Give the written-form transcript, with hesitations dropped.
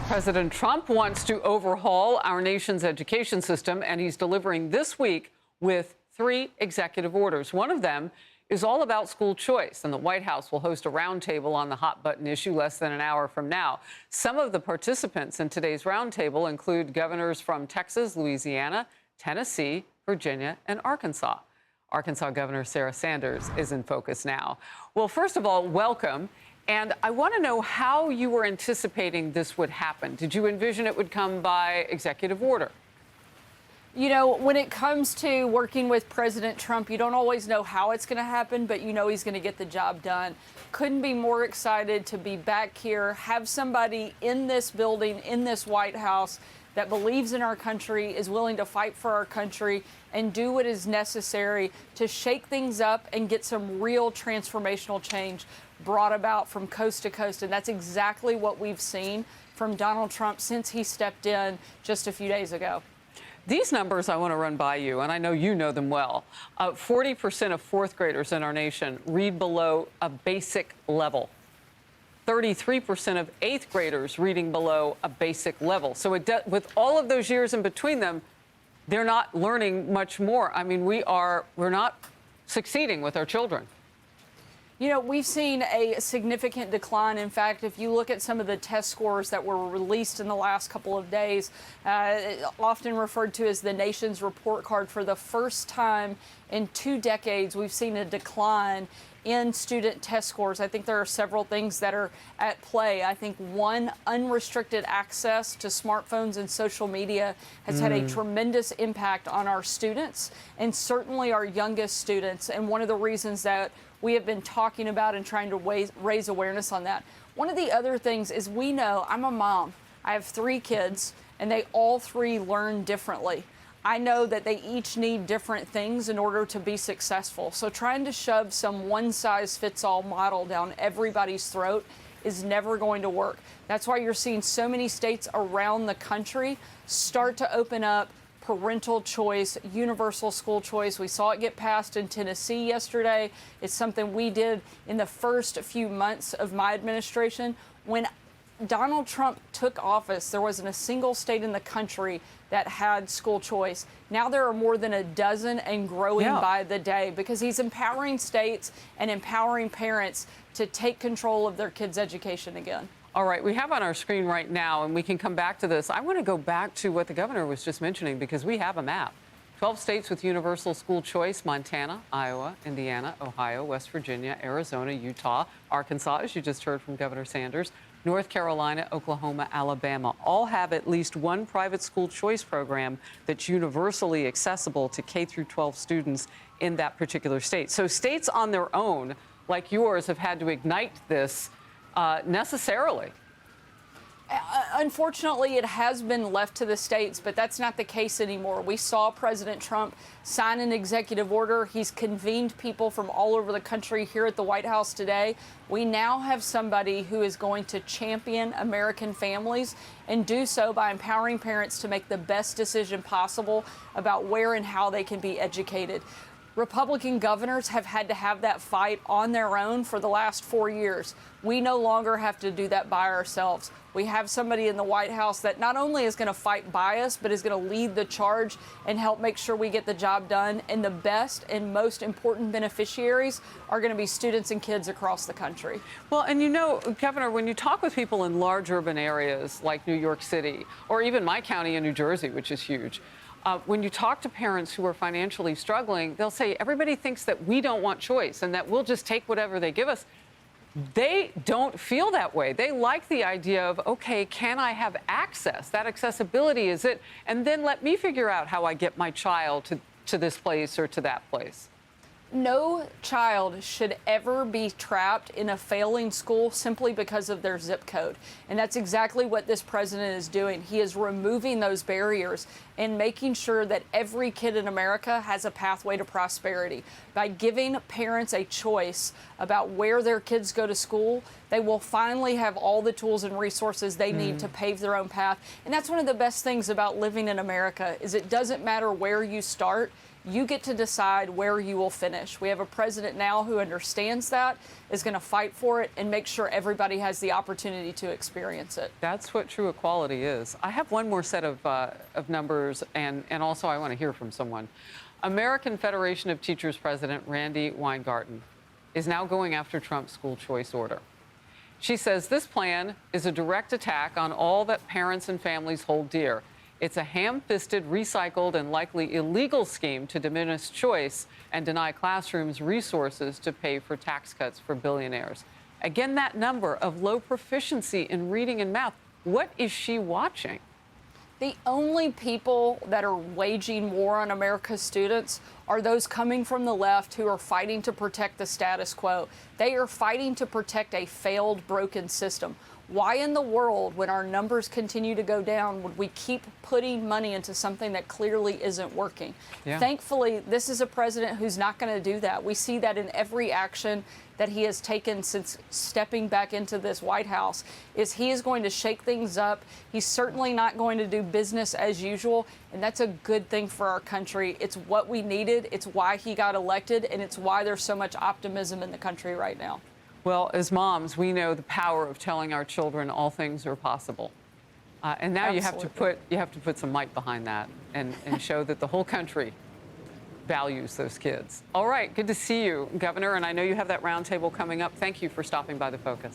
President Trump wants to overhaul our nation's education system, and he's delivering this week with 3 executive orders. One of them is all about school choice, and the White House will host a roundtable on the hot-button issue less than an hour from now. Some of the participants in today's roundtable include governors from Texas, Louisiana, Tennessee, Virginia, and Arkansas. Arkansas Governor Sarah Sanders is in focus now. Well, first of all, welcome. And I want to know how you were anticipating this would happen. Did you envision it would come by executive order? You know, when it comes to working with President Trump, you don't always know how it's going to happen, but you know he's going to get the job done. Couldn't be more excited to be back here, have somebody in this building, in this White House, that believes in our country, is willing to fight for our country, and do what is necessary to shake things up and get some real transformational change brought about from coast to coast. And that's exactly what we've seen from Donald Trump since he stepped in just a few days ago. These numbers I want to run by you, and I know you know them well. 40% of fourth graders in our nation read below a basic level. 33% of eighth graders reading below a basic level. So with all of those years in between them, they're not learning much more. I mean, we're not succeeding with our children. You know, we've seen a significant decline. In fact, if you look at some of the test scores that were released in the last couple of days, often referred to as the nation's report card, for the first time in 2 decades, we've seen a decline in student test scores. I think there are several things that are at play. I think one, unrestricted access to smartphones and social media has had a tremendous impact on our students, and certainly our youngest students. And one of the reasons that we have been talking about and trying to raise awareness on that. One of the other things is, we know, I'm a mom, I have 3 kids, and they all 3 learn differently. I know that they each need different things in order to be successful. So trying to shove some one-size-fits-all model down everybody's throat is never going to work. That's why you're seeing so many states around the country start to open up parental choice, universal school choice. We saw it get passed in Tennessee yesterday. It's something we did in the first few months of my administration. When Donald Trump took office, there wasn't a single state in the country that had school choice. Now there are more than a dozen and growing by the day, because he's empowering states and empowering parents to take control of their kids' education again. All right, we have on our screen right now, and we can come back to this. I want to go back to what the governor was just mentioning, because we have a map. 12 states with universal school choice: Montana, Iowa, Indiana, Ohio, West Virginia, Arizona, Utah, Arkansas, as you just heard from Governor Sanders, North Carolina, Oklahoma, Alabama, all have at least one private school choice program that's universally accessible to K through 12 students in that particular state. So states on their own, like yours, have had to ignite this necessarily. Unfortunately, it has been left to the states, but that's not the case anymore. We saw President Trump sign an executive order. He's convened people from all over the country here at the White House today. We now have somebody who is going to champion American families, and do so by empowering parents to make the best decision possible about where and how they can be educated. Republican governors have had to have that fight on their own for the last 4 years. We no longer have to do that by ourselves. We have somebody in the White House that not only is going to fight by us, but is going to lead the charge and help make sure we get the job done. And the best and most important beneficiaries are going to be students and kids across the country. Well, and you know, Governor, when you talk with people in large urban areas like New York City, or even my county in New Jersey, which is huge, when you talk to parents who are financially struggling, they'll say everybody thinks that we don't want choice and that we'll just take whatever they give us. They don't feel that way. They like the idea of, okay, can I have access? That accessibility is it. And then let me figure out how I get my child to this place or to that place. No child should ever be trapped in a failing school simply because of their zip code. And that's exactly what this president is doing. He is removing those barriers and making sure that every kid in America has a pathway to prosperity. By giving parents a choice about where their kids go to school, they will finally have all the tools and resources they need to pave their own path. And that's one of the best things about living in America, is it doesn't matter where you start. You get to decide where you will finish. We have a president now who understands that, is going to fight for it, and make sure everybody has the opportunity to experience it. That's what true equality is. I have one more set of numbers, and also I want to hear from someone. American Federation of Teachers President Randi Weingarten is now going after Trump's school choice order. She says this plan is a direct attack on all that parents and families hold dear. It's a ham-fisted, recycled, and likely illegal scheme to diminish choice and deny classrooms resources to pay for tax cuts for billionaires. Again, that number of low proficiency in reading and math. What is she watching? The only people that are waging war on America's students are those coming from the left who are fighting to protect the status quo. They are fighting to protect a failed, broken system. Why in the world, when our numbers continue to go down, would we keep putting money into something that clearly isn't working? Yeah. Thankfully, this is a president who's not going to do that. We see that in every action that he has taken since stepping back into this White House, is he is going to shake things up. He's certainly not going to do business as usual, and that's a good thing for our country. It's what we needed. It's why he got elected, and it's why there's so much optimism in the country right now. Well, as moms, we know the power of telling our children all things are possible. And now you have to put some might behind that and show that the whole country values those kids. All right, good to see you, Governor, and I know you have that roundtable coming up. Thank you for stopping by The Focus.